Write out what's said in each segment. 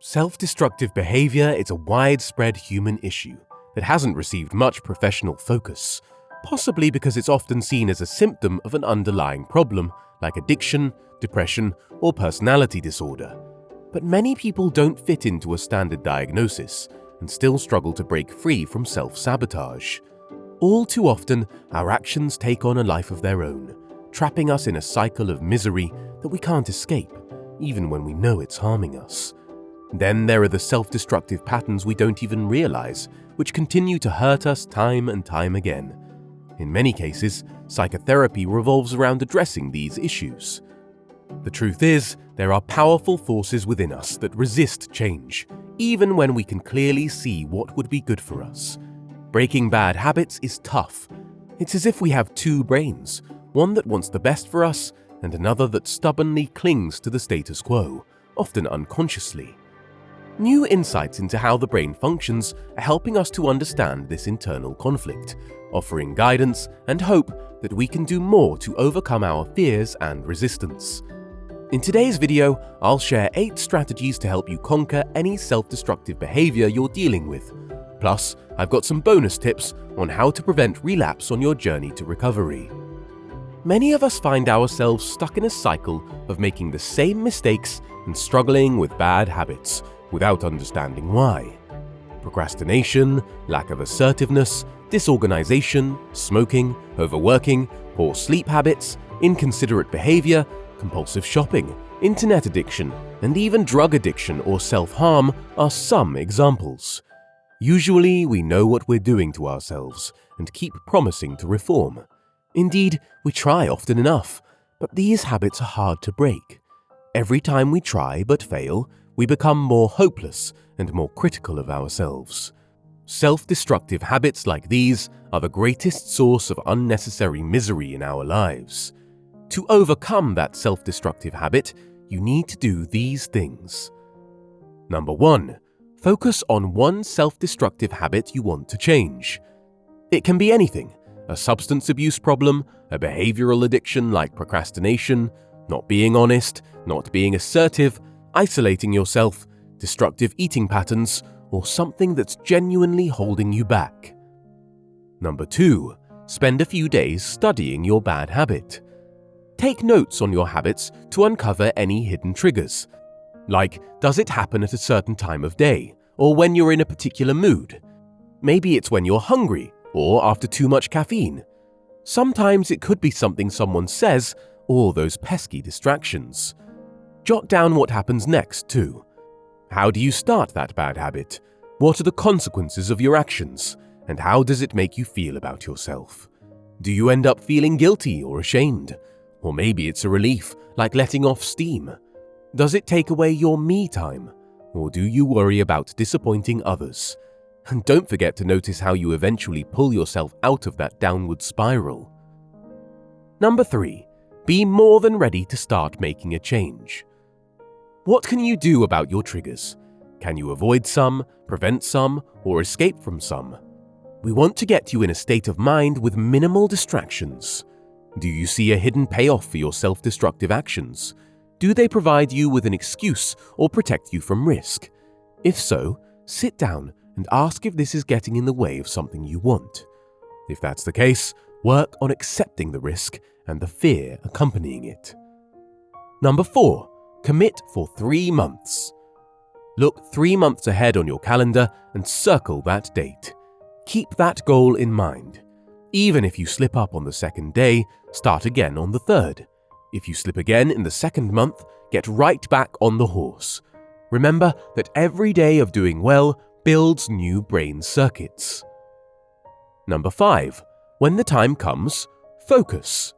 Self-destructive behaviour is a widespread human issue that hasn't received much professional focus, possibly because it's often seen as a symptom of an underlying problem like addiction, depression, or personality disorder. But many people don't fit into a standard diagnosis and still struggle to break free from self-sabotage. All too often, our actions take on a life of their own, trapping us in a cycle of misery that we can't escape, even when we know it's harming us. Then there are the self-destructive patterns we don't even realize, which continue to hurt us time and time again. In many cases, psychotherapy revolves around addressing these issues. The truth is, there are powerful forces within us that resist change, even when we can clearly see what would be good for us. Breaking bad habits is tough. It's as if we have two brains, one that wants the best for us and another that stubbornly clings to the status quo, often unconsciously. New insights into how the brain functions are helping us to understand this internal conflict, offering guidance and hope that we can do more to overcome our fears and resistance. In today's video, I'll share 8 strategies to help you conquer any self-destructive behavior you're dealing with. Plus, I've got some bonus tips on how to prevent relapse on your journey to recovery. Many of us find ourselves stuck in a cycle of making the same mistakes and struggling with bad habits without understanding why. Procrastination, lack of assertiveness, disorganization, smoking, overworking, poor sleep habits, inconsiderate behavior, compulsive shopping, internet addiction, and even drug addiction or self-harm are some examples. Usually, we know what we're doing to ourselves and keep promising to reform. Indeed, we try often enough, but these habits are hard to break. Every time we try but fail, we become more hopeless and more critical of ourselves. Self-destructive habits like these are the greatest source of unnecessary misery in our lives. To overcome that self-destructive habit, you need to do these things. Number 1. Focus on one self-destructive habit you want to change. It can be anything: a substance abuse problem, a behavioral addiction like procrastination, not being honest, not being assertive, isolating yourself, destructive eating patterns, or something that's genuinely holding you back. Number 2. Spend a few days studying your bad habit. Take notes on your habits to uncover any hidden triggers. Like, does it happen at a certain time of day, or when you're in a particular mood? Maybe it's when you're hungry, or after too much caffeine. Sometimes it could be something someone says, or those pesky distractions. Jot down what happens next, too. How do you start that bad habit? What are the consequences of your actions? And how does it make you feel about yourself? Do you end up feeling guilty or ashamed? Or maybe it's a relief, like letting off steam. Does it take away your me time? Or do you worry about disappointing others? And don't forget to notice how you eventually pull yourself out of that downward spiral. Number 3. Be more than ready to start making a change. What can you do about your triggers? Can you avoid some, prevent some, or escape from some? We want to get you in a state of mind with minimal distractions. Do you see a hidden payoff for your self-destructive actions? Do they provide you with an excuse or protect you from risk? If so, sit down and ask if this is getting in the way of something you want. If that's the case, work on accepting the risk and the fear accompanying it. Number 4. Commit for 3 months. Look 3 months ahead on your calendar and circle that date. Keep that goal in mind. Even if you slip up on the 2nd day, start again on the 3rd. If you slip again in the 2nd month, get right back on the horse. Remember that every day of doing well builds new brain circuits. Number 5. When the time comes, focus.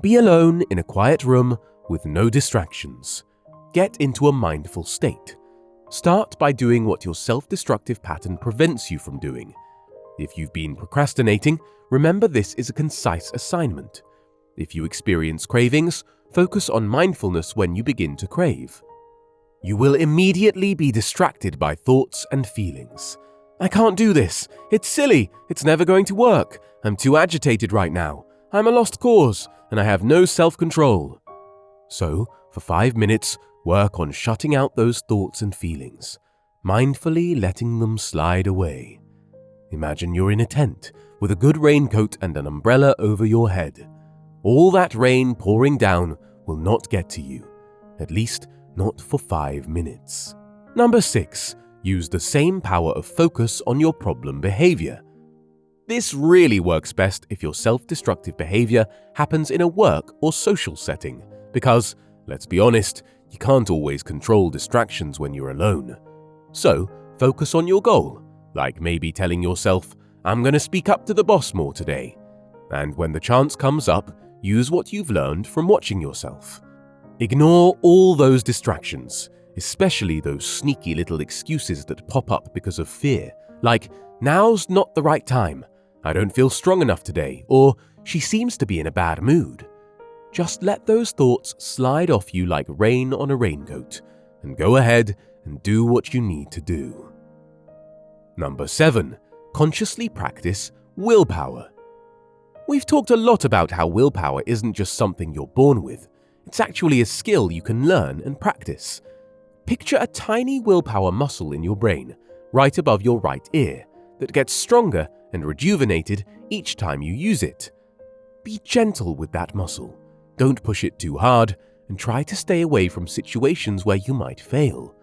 Be alone in a quiet room with no distractions. Get into a mindful state. Start by doing what your self-destructive pattern prevents you from doing. If you've been procrastinating, remember this is a concise assignment. If you experience cravings, focus on mindfulness when you begin to crave. You will immediately be distracted by thoughts and feelings. I can't do this. It's silly. It's never going to work. I'm too agitated right now. I'm a lost cause, and I have no self-control. So, for 5 minutes, Work on shutting out those thoughts and feelings, mindfully letting them slide away. Imagine you're in a tent with a good raincoat and an umbrella over your head. All that rain pouring down will not get to you, at least not for 5 minutes. Number 6. Use the same power of focus on your problem behavior. This really works best if your self-destructive behavior happens in a work or social setting, because, let's be honest, you can't always control distractions when you're alone. So, focus on your goal, like maybe telling yourself, "I'm going to speak up to the boss more today." And when the chance comes up, use what you've learned from watching yourself. Ignore all those distractions, especially those sneaky little excuses that pop up because of fear, like, "Now's not the right time," "I don't feel strong enough today," or "She seems to be in a bad mood." Just let those thoughts slide off you like rain on a raincoat, and go ahead and do what you need to do. Number 7. Consciously practice willpower. We've talked a lot about how willpower isn't just something you're born with. It's actually a skill you can learn and practice. Picture a tiny willpower muscle in your brain, right above your right ear, that gets stronger and rejuvenated each time you use it. Be gentle with that muscle. Don't push it too hard, and try to stay away from situations where you might fail.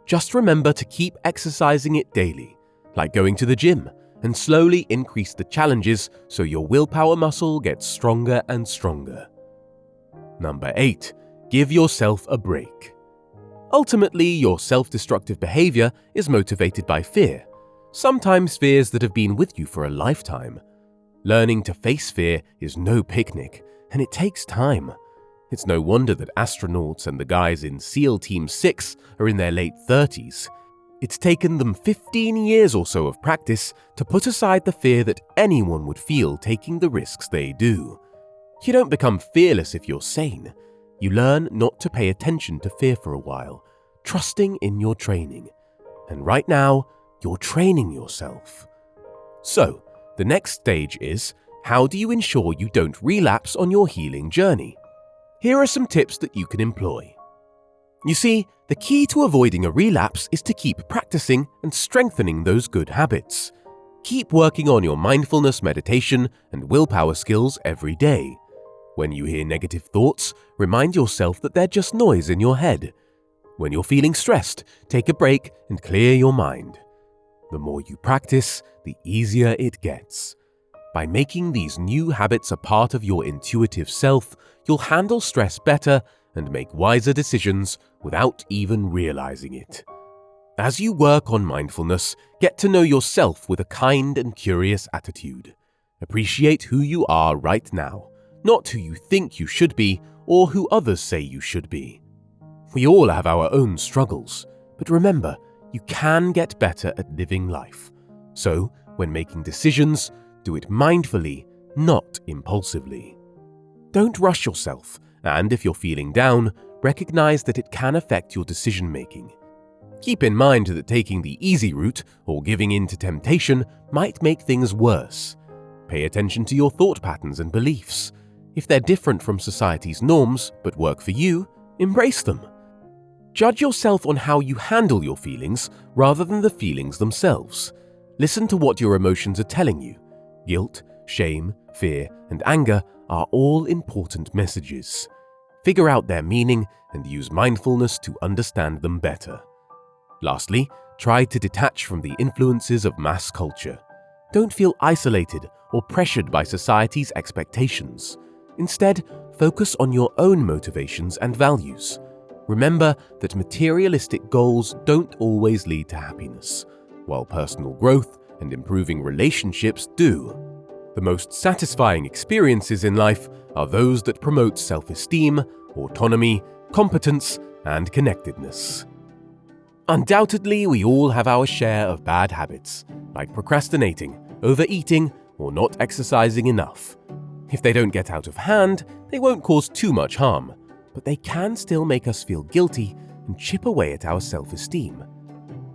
Just remember to keep exercising it daily, like going to the gym, and slowly increase the challenges so your willpower muscle gets stronger and stronger. Number 8. Give yourself a break. Ultimately, your self-destructive behavior is motivated by fear, sometimes fears that have been with you for a lifetime. Learning to face fear is no picnic, and it takes time. It's no wonder that astronauts and the guys in SEAL Team 6 are in their late 30s. It's taken them 15 years or so of practice to put aside the fear that anyone would feel taking the risks they do. You don't become fearless if you're sane. You learn not to pay attention to fear for a while, trusting in your training. And right now, you're training yourself. So, the next stage is, how do you ensure you don't relapse on your healing journey? Here are some tips that you can employ. You see, the key to avoiding a relapse is to keep practicing and strengthening those good habits. Keep working on your mindfulness, meditation, and willpower skills every day. When you hear negative thoughts, remind yourself that they're just noise in your head. When you're feeling stressed, take a break and clear your mind. The more you practice, the easier it gets. By making these new habits a part of your intuitive self, you'll handle stress better and make wiser decisions without even realizing it. As you work on mindfulness, get to know yourself with a kind and curious attitude. Appreciate who you are right now, not who you think you should be or who others say you should be. We all have our own struggles, but remember, you can get better at living life. So, when making decisions, do it mindfully, not impulsively. Don't rush yourself, and if you're feeling down, recognize that it can affect your decision-making. Keep in mind that taking the easy route or giving in to temptation might make things worse. Pay attention to your thought patterns and beliefs. If they're different from society's norms but work for you, embrace them. Judge yourself on how you handle your feelings rather than the feelings themselves. Listen to what your emotions are telling you. Guilt, shame, fear, and anger are all important messages. Figure out their meaning and use mindfulness to understand them better. Lastly, try to detach from the influences of mass culture. Don't feel isolated or pressured by society's expectations. Instead, focus on your own motivations and values. Remember that materialistic goals don't always lead to happiness, while personal growth and improving relationships do. The most satisfying experiences in life are those that promote self-esteem, autonomy, competence, and connectedness. Undoubtedly, we all have our share of bad habits, like procrastinating, overeating, or not exercising enough. If they don't get out of hand, they won't cause too much harm, but they can still make us feel guilty and chip away at our self-esteem.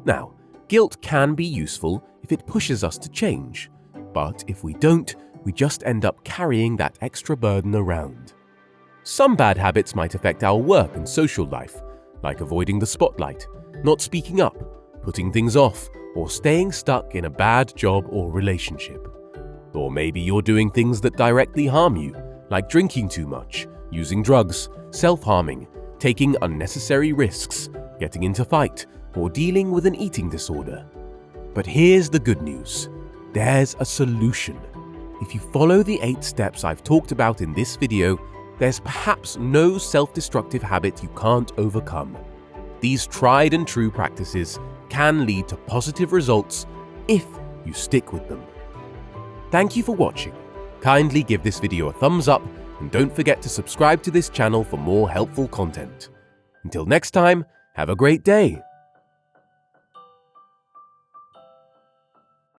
Now, guilt can be useful if it pushes us to change, but if we don't, we just end up carrying that extra burden around. Some bad habits might affect our work and social life, like avoiding the spotlight, not speaking up, putting things off, or staying stuck in a bad job or relationship. Or maybe you're doing things that directly harm you, like drinking too much, using drugs, self-harming, taking unnecessary risks, getting into fight, or dealing with an eating disorder. But here's the good news. There's a solution. If you follow the 8 steps I've talked about in this video, there's perhaps no self-destructive habit you can't overcome. These tried and true practices can lead to positive results if you stick with them. Thank you for watching. Kindly give this video a thumbs up and don't forget to subscribe to this channel for more helpful content. Until next time, have a great day.